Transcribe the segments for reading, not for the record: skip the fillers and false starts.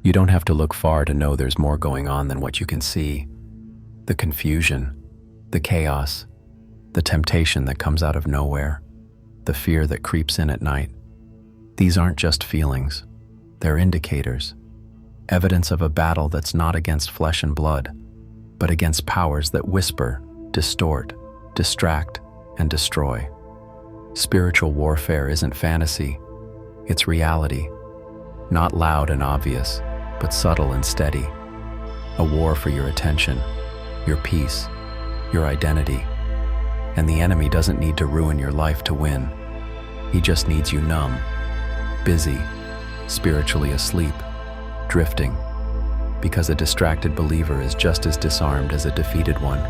You don't have to look far to know there's more going on than what you can see. The confusion, the chaos, the temptation that comes out of nowhere, the fear that creeps in at night. These aren't just feelings. They're indicators, evidence of a battle that's not against flesh and blood, but against powers that whisper, distort, distract, and destroy. Spiritual warfare isn't fantasy, it's reality. Not loud and obvious, but subtle and steady. A war for your attention, your peace, your identity. And the enemy doesn't need to ruin your life to win. He just needs you numb, busy, spiritually asleep, drifting, because a distracted believer is just as disarmed as a defeated one.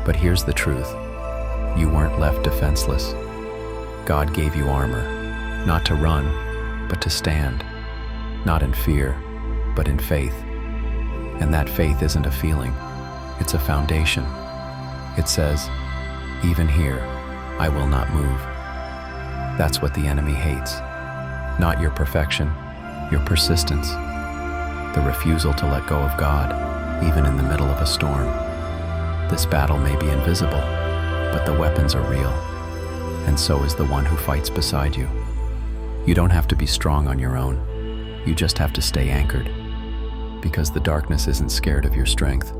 But here's the truth. You weren't left defenseless. God gave you armor, not to run, but to stand, not in fear, but in faith. And that faith isn't a feeling, it's a foundation. It says, "Even here, I will not move." That's what the enemy hates. Not your perfection, your persistence, the refusal to let go of God, even in the middle of a storm. This battle may be invisible, but the weapons are real, and so is the one who fights beside you. You don't have to be strong on your own. You just have to stay anchored, because the darkness isn't scared of your strength.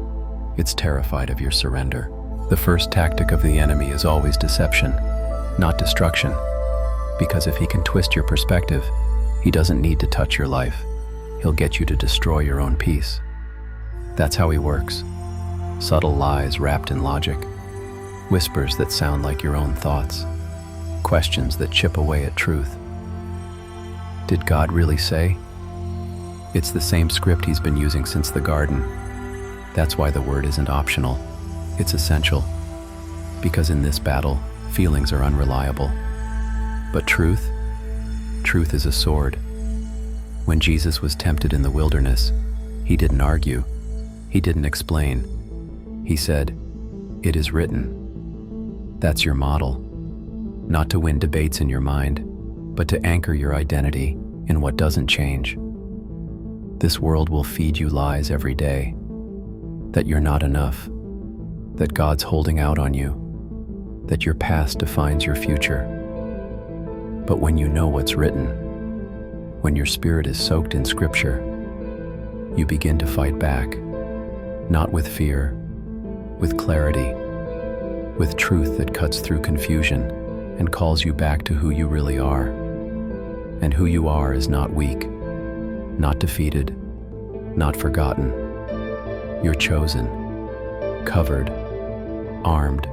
It's terrified of your surrender. The first tactic of the enemy is always deception, not destruction, because if he can twist your perspective, he doesn't need to touch your life. He'll get you to destroy your own peace. That's how he works. Subtle lies wrapped in logic, whispers that sound like your own thoughts, questions that chip away at truth. Did God really say? It's the same script he's been using since the garden. That's why the word isn't optional. It's essential. Because in this battle, feelings are unreliable. But truth is a sword. When Jesus was tempted in the wilderness, he didn't argue. He didn't explain. He said, "It is written." That's your model. Not to win debates in your mind, but to anchor your identity in what doesn't change. This world will feed you lies every day. That you're not enough. That God's holding out on you. That your past defines your future. But when you know what's written, when your spirit is soaked in Scripture, you begin to fight back, not with fear, with clarity, with truth that cuts through confusion and calls you back to who you really are. And who you are is not weak, not defeated, not forgotten. You're chosen, covered, armed,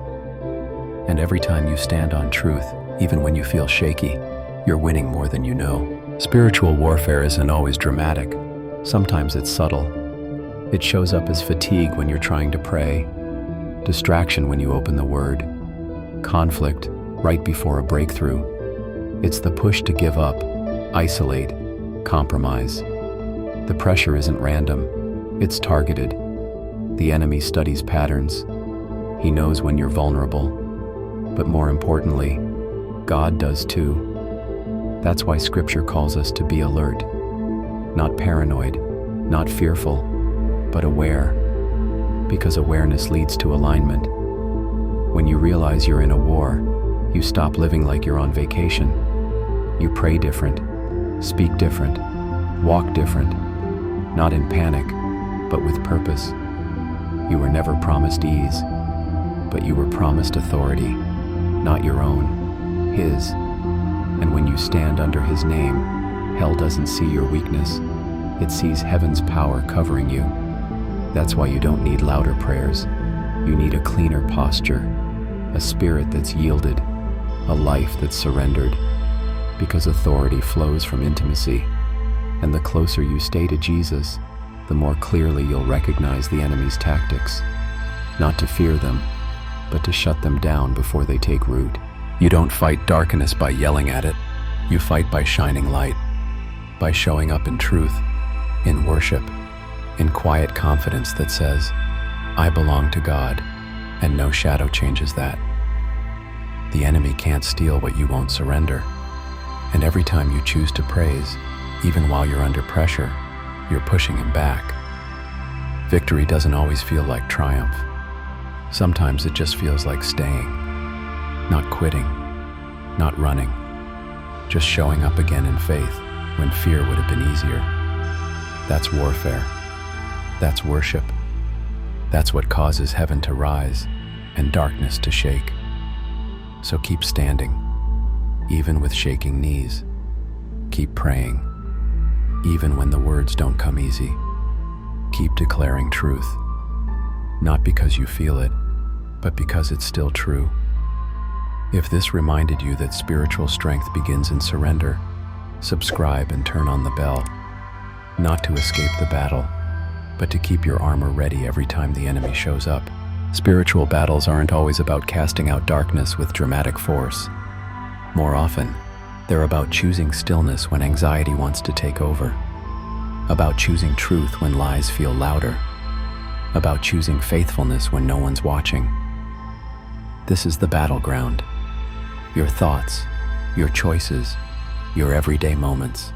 and every time you stand on truth, even when you feel shaky, you're winning more than you know. Spiritual warfare isn't always dramatic. Sometimes it's subtle. It shows up as fatigue when you're trying to pray, distraction when you open the Word, conflict right before a breakthrough. It's the push to give up, isolate, compromise. The pressure isn't random, it's targeted. The enemy studies patterns. He knows when you're vulnerable. But more importantly, God does too. That's why Scripture calls us to be alert, not paranoid, not fearful, but aware, because awareness leads to alignment. When you realize you're in a war, you stop living like you're on vacation. You pray different, speak different, walk different, not in panic, but with purpose. You were never promised ease, but you were promised authority, not your own, His. And when you stand under His name, hell doesn't see your weakness. It sees heaven's power covering you. That's why you don't need louder prayers. You need a cleaner posture, a spirit that's yielded, a life that's surrendered, because authority flows from intimacy. And the closer you stay to Jesus, the more clearly you'll recognize the enemy's tactics. Not to fear them, but to shut them down before they take root. You don't fight darkness by yelling at it. You fight by shining light, by showing up in truth, in worship, in quiet confidence that says, "I belong to God," and no shadow changes that. The enemy can't steal what you won't surrender. And every time you choose to praise, even while you're under pressure, you're pushing him back. Victory doesn't always feel like triumph. Sometimes it just feels like staying, not quitting, not running, just showing up again in faith when fear would have been easier. That's warfare. That's worship. That's what causes heaven to rise and darkness to shake. So keep standing, even with shaking knees. Keep praying, even when the words don't come easy. Keep declaring truth, not because you feel it, but because it's still true. If this reminded you that spiritual strength begins in surrender, subscribe and turn on the bell, not to escape the battle, but to keep your armor ready every time the enemy shows up. Spiritual battles aren't always about casting out darkness with dramatic force. More often, they're about choosing stillness when anxiety wants to take over, about choosing truth when lies feel louder, about choosing faithfulness when no one's watching. This is the battleground. Your thoughts, your choices, your everyday moments.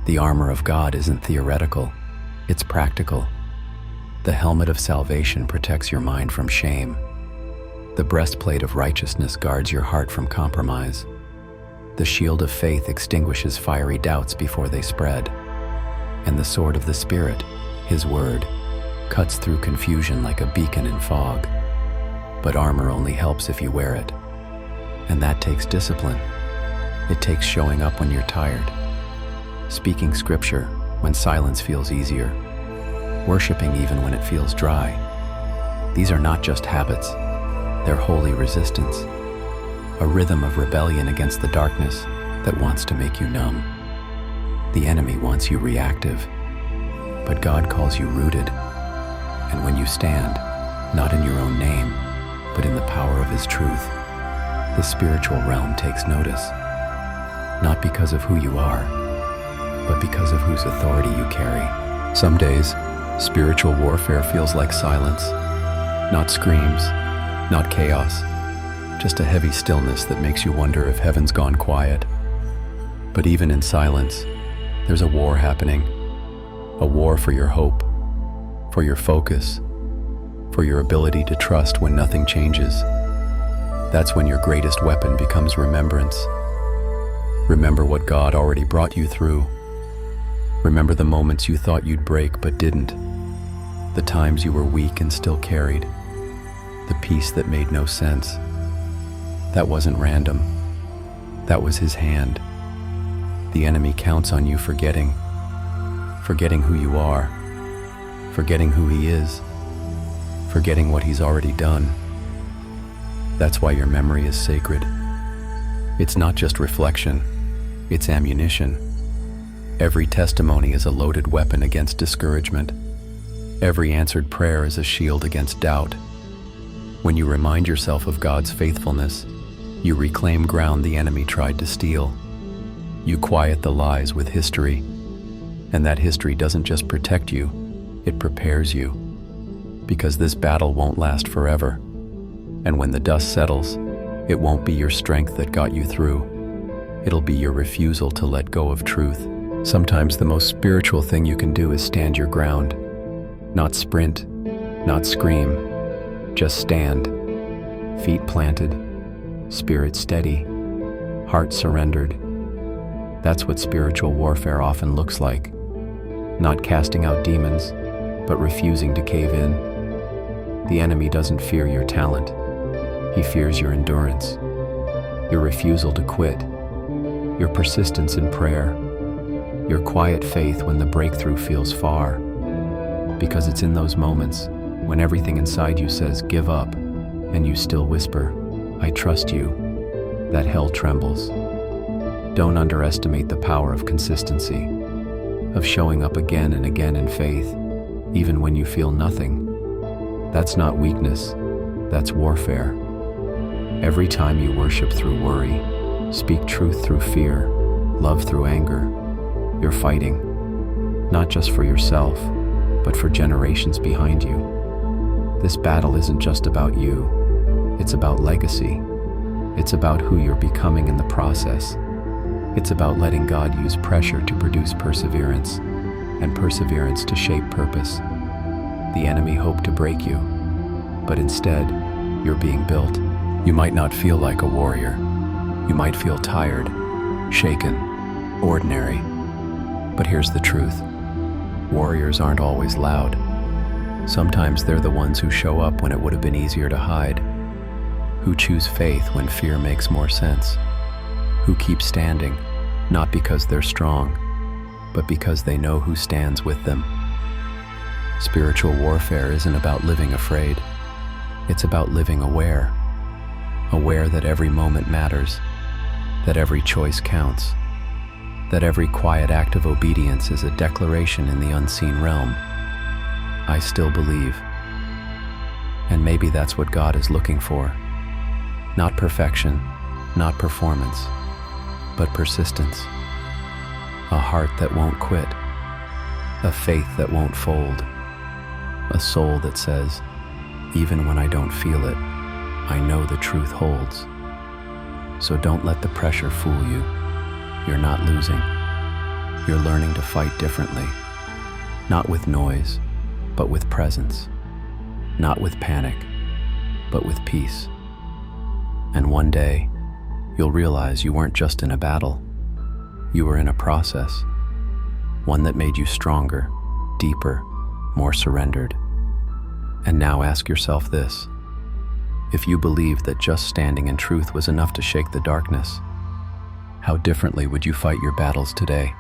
The armor of God isn't theoretical, it's practical. The helmet of salvation protects your mind from shame. The breastplate of righteousness guards your heart from compromise. The shield of faith extinguishes fiery doubts before they spread. And the sword of the Spirit, His Word, cuts through confusion like a beacon in fog. But armor only helps if you wear it. And that takes discipline. It takes showing up when you're tired, speaking scripture when silence feels easier, worshiping even when it feels dry. These are not just habits, they're holy resistance, a rhythm of rebellion against the darkness that wants to make you numb. The enemy wants you reactive, but God calls you rooted. And when you stand, not in your own name, but in the power of His truth, the spiritual realm takes notice, not because of who you are, but because of whose authority you carry. Some days, spiritual warfare feels like silence, not screams, not chaos, just a heavy stillness that makes you wonder if heaven's gone quiet. But even in silence, there's a war happening, a war for your hope, for your focus, for your ability to trust when nothing changes. That's when your greatest weapon becomes remembrance. Remember what God already brought you through. Remember the moments you thought you'd break but didn't. The times you were weak and still carried. The peace that made no sense. That wasn't random. That was His hand. The enemy counts on you forgetting who you are, forgetting who He is, forgetting what He's already done. That's why your memory is sacred. It's not just reflection, it's ammunition. Every testimony is a loaded weapon against discouragement. Every answered prayer is a shield against doubt. When you remind yourself of God's faithfulness, you reclaim ground the enemy tried to steal. You quiet the lies with history, and that history doesn't just protect you, it prepares you. Because this battle won't last forever. And when the dust settles, it won't be your strength that got you through. It'll be your refusal to let go of truth. Sometimes the most spiritual thing you can do is stand your ground. Not sprint, not scream, just stand. Feet planted, spirit steady, heart surrendered. That's what spiritual warfare often looks like. Not casting out demons, but refusing to cave in. The enemy doesn't fear your talent. He fears your endurance, your refusal to quit, your persistence in prayer, your quiet faith when the breakthrough feels far. Because it's in those moments when everything inside you says, give up, and you still whisper, I trust you, that hell trembles. Don't underestimate the power of consistency, of showing up again and again in faith, even when you feel nothing. That's not weakness, that's warfare. Every time you worship through worry, speak truth through fear, love through anger, you're fighting, not just for yourself, but for generations behind you. This battle isn't just about you, it's about legacy. It's about who you're becoming in the process. It's about letting God use pressure to produce perseverance, and perseverance to shape purpose. The enemy hoped to break you, but instead, you're being built. You might not feel like a warrior. You might feel tired, shaken, ordinary. But here's the truth. Warriors aren't always loud. Sometimes they're the ones who show up when it would have been easier to hide, who choose faith when fear makes more sense, who keep standing, not because they're strong, but because they know who stands with them. Spiritual warfare isn't about living afraid. It's about living aware that every moment matters, that every choice counts, that every quiet act of obedience is a declaration in the unseen realm. I still believe. And maybe that's what God is looking for. Not perfection, not performance, but persistence. A heart that won't quit, a faith that won't fold, a soul that says, even when I don't feel it, I know the truth holds. So don't let the pressure fool you. You're not losing. You're learning to fight differently. Not with noise, but with presence. Not with panic, but with peace. And one day, you'll realize you weren't just in a battle. You were in a process. One that made you stronger, deeper, more surrendered. And now ask yourself this. If you believed that just standing in truth was enough to shake the darkness, how differently would you fight your battles today?